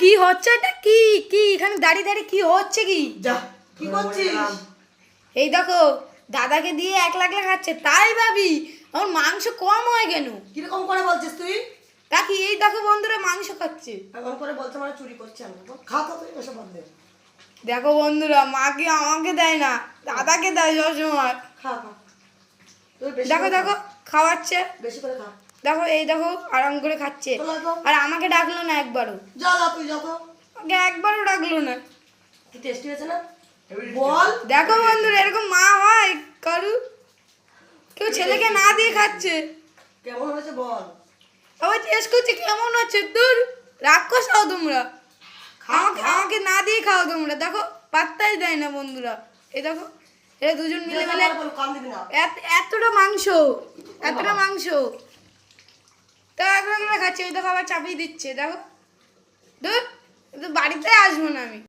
কি হচ্ছে এটা? কি কি এখানে দাঁড়িয়ে দাঁড়িয়ে কি হচ্ছে? কি যা কি করছিস? এই দেখো দাদাকে দিয়ে একলা একলা খাচ্ছে, তাই ভাবি আমার মাংস কম হয় কেন? কিরকম করে বলছিস তুই? কাকি এই দেখো বন্ধুরা মাংস খাচ্ছে। এমন করে বলছে মানে চুরি করছে। আমি খা তো তুই এসব বাদ দে। দেখো বন্ধুরা মাকে আমাকে দেয় না, দাদাকে দেয় সবসময়। খা খা তুই বেশি দেখো করে খা। দেখো খাওয়াচ্ছে, বেশি করে খা। দেখো এই দেখো আরাম করে খাচ্ছে। চলো তো। আর আমাকে ডাকলো না একবারও, যা যা তুই যা তো। আমাকে একবারও ডাকলো না। কি টেস্টি হয়েছে না? বল। দেখো বন্ধুরা এরকম মা হয় কারু? কেউ ছেলেকে না দিয়ে খাচ্ছে, কেমন হয়েছে বল? আবার টেস্ট করছে কেমন হচ্ছে। দূর রাক্ষস হও তোমরা, আমাকে খা। আমাকে না দিয়ে খাও তোমরা। দেখো পাত্তাই দেয় না বন্ধুরা। এই দেখো এরা দুজন মিলে মিলে কান দিবি না। এতটা মাংস, এতটা মাংস তা একলা একলা খাচ্ছে। ওই দেখো আবার চাপিয়ে দিচ্ছে। দেখো দূর বাড়িতে আসবো না আমি।